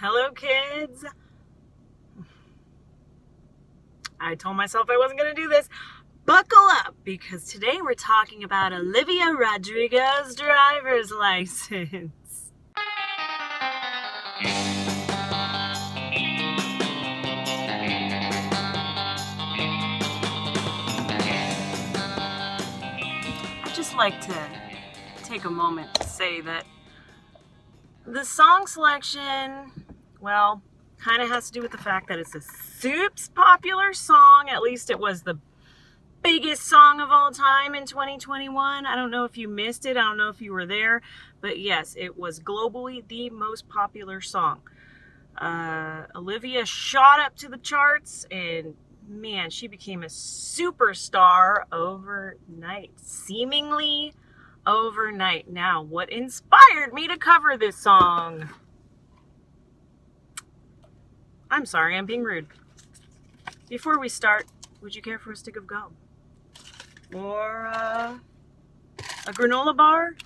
Hello, kids. I told myself I wasn't going to do this. Buckle up, because today we're talking about Olivia Rodrigo's driver's license. I'd just like to take a moment to say that the song selection, well, kind of has to do with the fact that it's a super popular song. At least it was the biggest song of all time in 2021. I don't know if you missed it. I don't know if you were there. But yes, it was globally the most popular song. Olivia shot up to the charts and man, she became a superstar overnight. Seemingly overnight. Now, what inspired me to cover this song? I'm sorry, I'm being rude. Before we start, would you care for a stick of gum? Or a granola bar?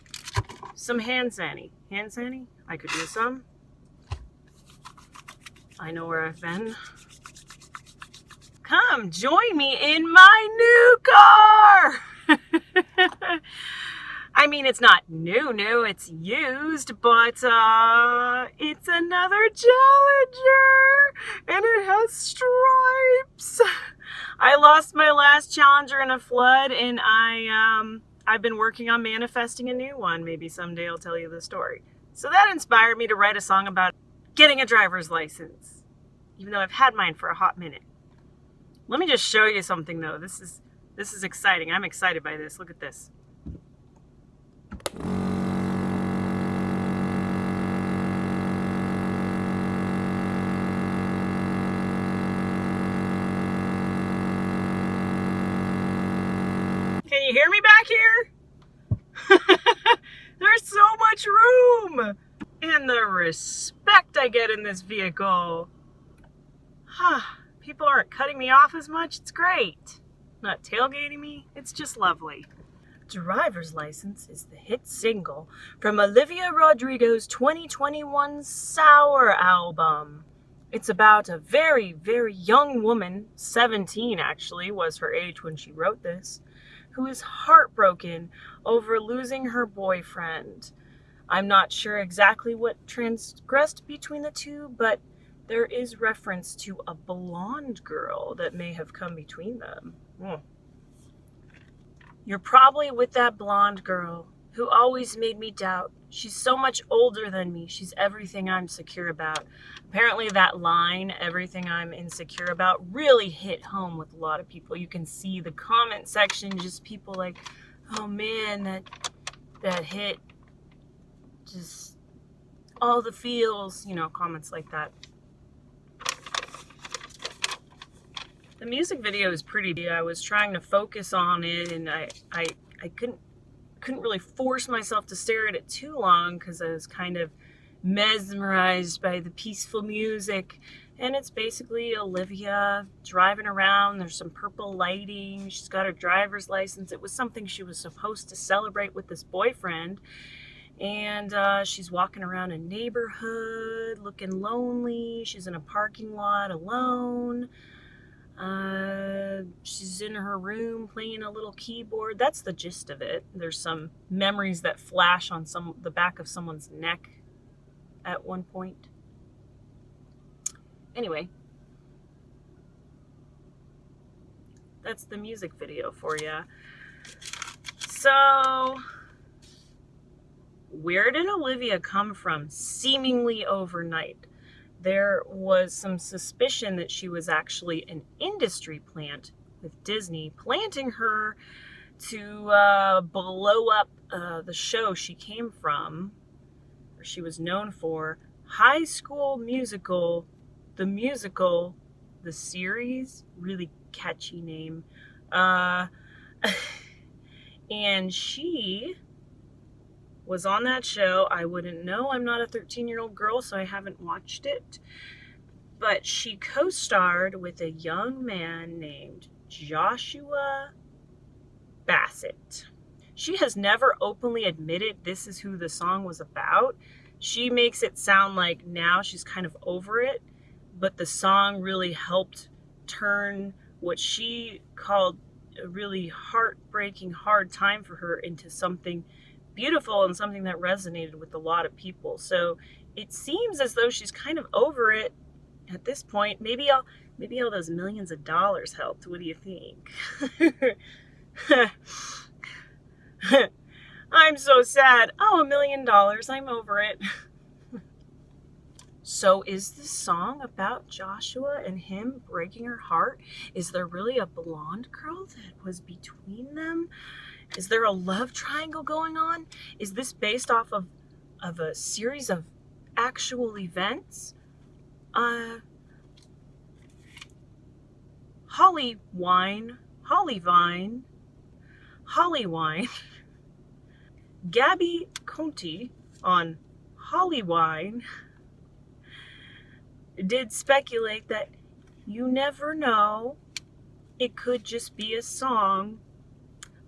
Some hand sanitizer. Hand sanitizer? I could use some. I know where I've been. Come, join me in my new car! I mean, it's not new, it's used, but it's another Challenger, and it has stripes. I lost my last Challenger in a flood, and I've been working on manifesting a new one. Maybe someday I'll tell you the story. So that inspired me to write a song about getting a driver's license, even though I've had mine for a hot minute. Let me just show you something, though. This is exciting. I'm excited by this. Look at this. Can you hear me back here? There's so much room! And the respect I get in this vehicle. People aren't cutting me off as much. It's great. Not tailgating me. It's just lovely. Driver's License is the hit single from Olivia Rodrigo's 2021 Sour album. It's about a very, very young woman, 17 actually was her age when she wrote this, who is heartbroken over losing her boyfriend. I'm not sure exactly what transgressed between the two, but there is reference to a blonde girl that may have come between them. You're probably with that blonde girl who always made me doubt. She's so much older than me. She's everything I'm secure about. Apparently that line, everything I'm insecure about, really hit home with a lot of people. You can see the comment section, just people like, oh man, that hit. Just all the feels, comments like that. The music video is pretty. I was trying to focus on it, and I couldn't really force myself to stare at it too long because I was kind of mesmerized by the peaceful music. And it's basically Olivia driving around. There's some purple lighting. She's got her driver's license. It was something she was supposed to celebrate with this boyfriend. And she's walking around a neighborhood looking lonely. She's in a parking lot alone. She's in her room playing a little keyboard. That's the gist of it. There's some memories that flash on the back of someone's neck at one point. Anyway, that's the music video for you. So, where did Olivia come from seemingly overnight? There was some suspicion that she was actually an industry plant with Disney, planting her to blow up the show she came from, or she was known for, High School Musical, the series, really catchy name. And she was on that show. I wouldn't know. I'm not a 13-year-old girl, so I haven't watched it. But she co-starred with a young man named Joshua Bassett. She has never openly admitted this is who the song was about. she makes it sound like now she's kind of over it, but the song really helped turn what she called a really heartbreaking, hard time for her into something beautiful and something that resonated with a lot of people. So it seems as though she's kind of over it at this point. Maybe all those millions of dollars helped. What do you think? I'm so sad. Oh, $1 million. I'm over it. So is this song about Joshua and him breaking her heart? Is there really a blonde girl that was between them? Is there a love triangle going on? Is this based off of a series of actual events? Hollywine, Gabby Conti on Hollywire did speculate that you never know, it could just be a song.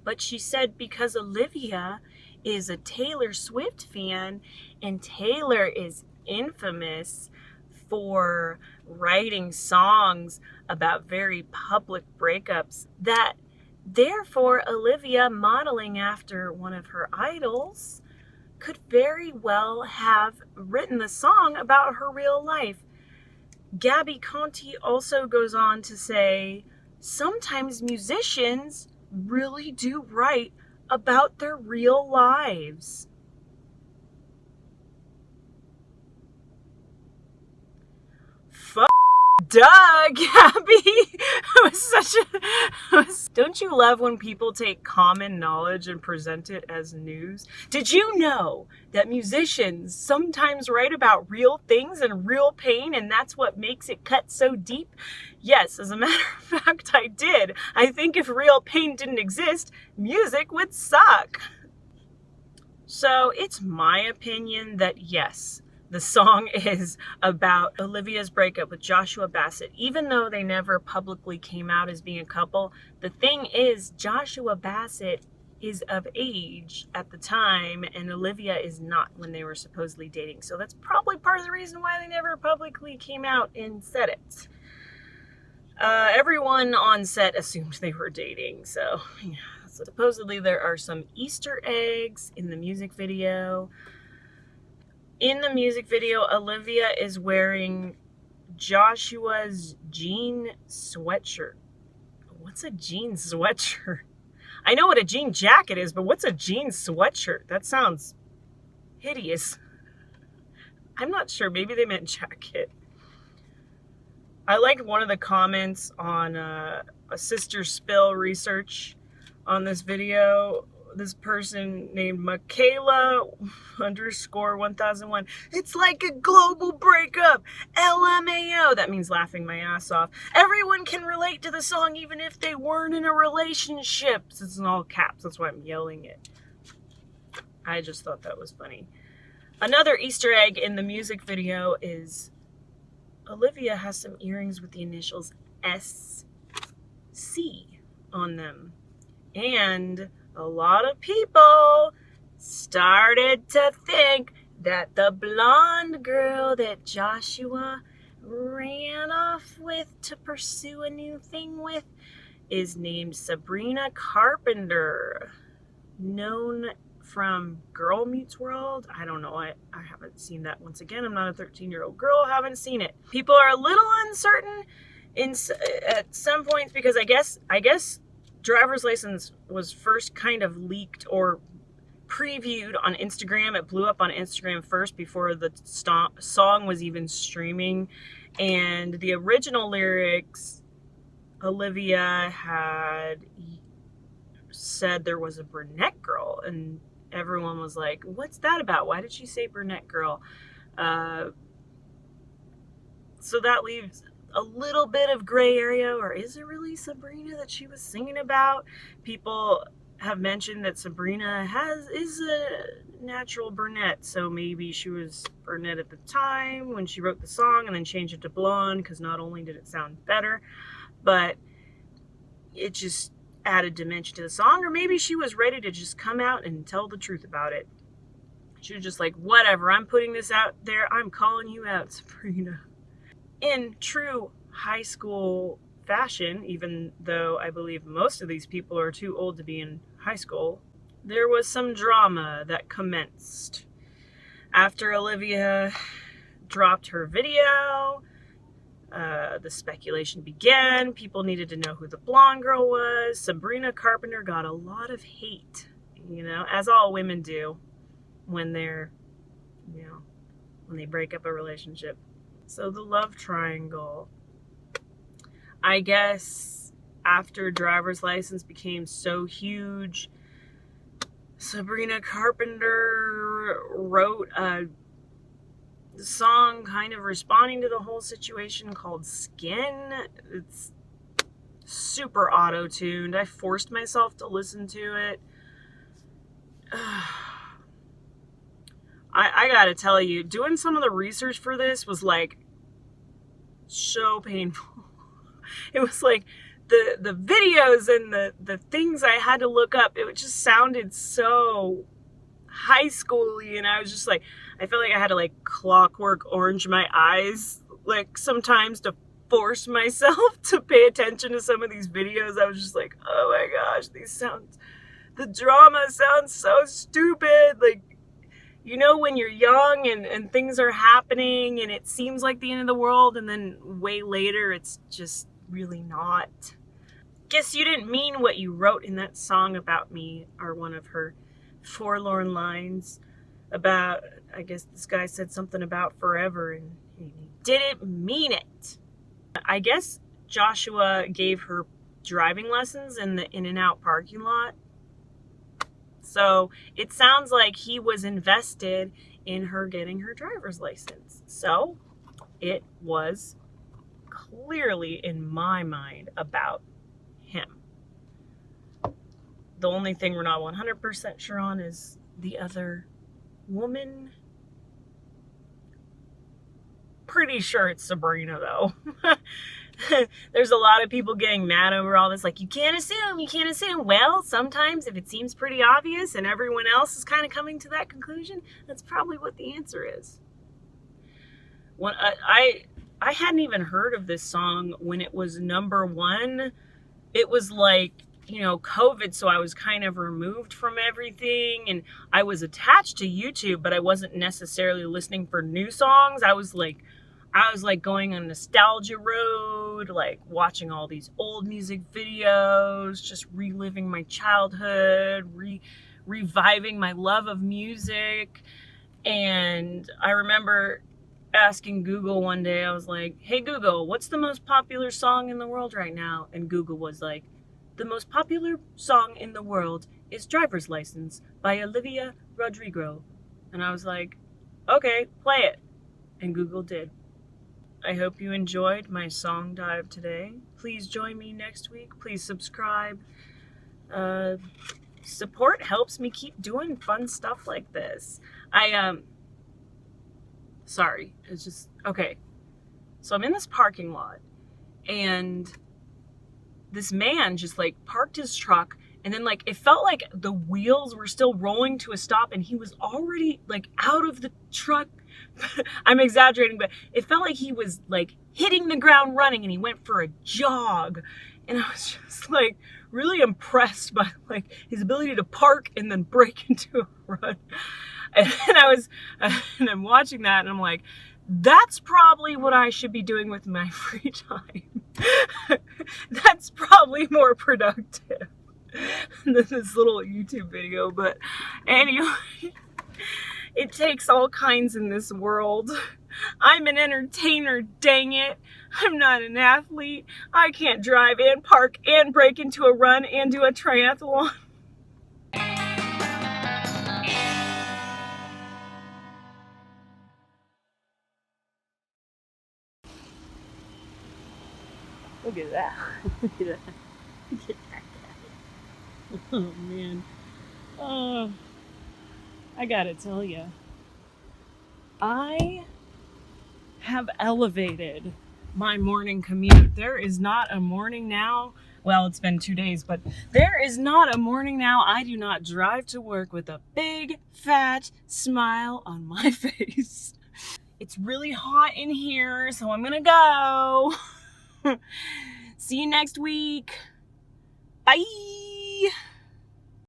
But she said because Olivia is a Taylor Swift fan, and Taylor is infamous for writing songs about very public breakups, that therefore Olivia, modeling after one of her idols, could very well have written the song about her real life. Gabby Conti also goes on to say, sometimes musicians really do write about their real lives. Fuck duh, Gabby. It was such a... Don't you love when people take common knowledge and present it as news? Did you know that musicians sometimes write about real things and real pain, and that's what makes it cut so deep? Yes, as a matter of fact, I did. I think if real pain didn't exist, music would suck. So it's my opinion that yes, the song is about Olivia's breakup with Joshua Bassett. Even though they never publicly came out as being a couple, the thing is, Joshua Bassett is of age at the time, and Olivia is not when they were supposedly dating. So that's probably part of the reason why they never publicly came out and said it. Everyone on set assumed they were dating, so yeah. So supposedly there are some Easter eggs in the music video. In the music video, Olivia is wearing Joshua's jean sweatshirt. What's a jean sweatshirt? I know what a jean jacket is, but what's a jean sweatshirt? That sounds hideous. I'm not sure. Maybe they meant jacket. I liked one of the comments on a Sister Spill research on this video. This person named Michaela _1001. It's like a global breakup. LMAO. That means laughing my ass off. Everyone can relate to the song even if they weren't in a relationship. It's in all caps. That's why I'm yelling it. I just thought that was funny. Another Easter egg in the music video is Olivia has some earrings with the initials SC on them. And a lot of people started to think that the blonde girl that Joshua ran off with to pursue a new thing with is named Sabrina Carpenter, known from Girl Meets World. I don't know. I haven't seen that. Once again, I'm not a 13-year-old girl. Haven't seen it. People are a little uncertain at some points because I guess driver's license was first kind of leaked or previewed on Instagram. It blew up on Instagram first before the song was even streaming. And the original lyrics, Olivia had said there was a brunette girl, and everyone was like, what's that about? Why did she say brunette girl? So that leaves a little bit of gray area, or is it really Sabrina that she was singing about? People have mentioned that Sabrina is a natural brunette, so maybe she was brunette at the time when she wrote the song and then changed it to blonde, because not only did it sound better, but it just added dimension to the song. Or maybe she was ready to just come out and tell the truth about it. She was just like, whatever, I'm putting this out there. I'm calling you out, Sabrina. In true high school fashion, even though I believe most of these people are too old to be in high school, there was some drama that commenced. After Olivia dropped her video, the speculation began. People needed to know who the blonde girl was. Sabrina Carpenter got a lot of hate, as all women do when they're, when they break up a relationship. So the love triangle. I guess after Driver's License became so huge, Sabrina Carpenter wrote a song kind of responding to the whole situation called Skin. It's super auto-tuned. I forced myself to listen to it. I gotta tell you, doing some of the research for this was like so painful. It was like the videos and the things I had to look up, it just sounded so high schooly, and I was just like, I felt like I had to like clockwork orange my eyes like sometimes to force myself to pay attention to some of these videos. I was just like, oh my gosh, the drama sounds so stupid. Like, when you're young and things are happening and it seems like the end of the world, and then way later it's just really not. Guess you didn't mean what you wrote in that song about me, are one of her forlorn lines about, I guess this guy said something about forever and he didn't mean it. I guess Joshua gave her driving lessons in the In-N-Out parking lot. So it sounds like he was invested in her getting her driver's license. So it was clearly, in my mind, about him. The only thing we're not 100% sure on is the other woman. Pretty sure it's Sabrina, though. There's a lot of people getting mad over all this, like, you can't assume. Well, sometimes if it seems pretty obvious and everyone else is kind of coming to that conclusion, that's probably what the answer is. When I hadn't even heard of this song when it was number one. It was like, COVID, so I was kind of removed from everything, and I was attached to YouTube, but I wasn't necessarily listening for new songs. I was like going on nostalgia road, like watching all these old music videos, just reliving my childhood, reviving my love of music. And I remember asking Google one day, I was like, hey Google, what's the most popular song in the world right now? And Google was like, the most popular song in the world is Driver's License by Olivia Rodrigo. And I was like, okay, play it. And Google did. I hope you enjoyed my song dive today. Please join me next week. Please subscribe. Support helps me keep doing fun stuff like this. Sorry, it's just, okay. So I'm in this parking lot, and this man just like parked his truck, and then like it felt like the wheels were still rolling to a stop, and he was already like out of the truck. I'm exaggerating, but it felt like he was like hitting the ground running, and he went for a jog. And I was just like really impressed by like his ability to park and then break into a run. And I'm watching that, and I'm like, that's probably what I should be doing with my free time. That's probably more productive than this little YouTube video. But anyway, it takes all kinds in this world. I'm an entertainer, dang it. I'm not an athlete. I can't drive and park and break into a run and do a triathlon. Look at that. Look at that. Look at that guy. Oh, man. Oh, I gotta tell you, I have elevated my morning commute. There is not a morning now well, it's been 2 days, but there is not a morning now I do not drive to work with a big, fat smile on my face. It's really hot in here, so I'm gonna go. See you next week. Bye.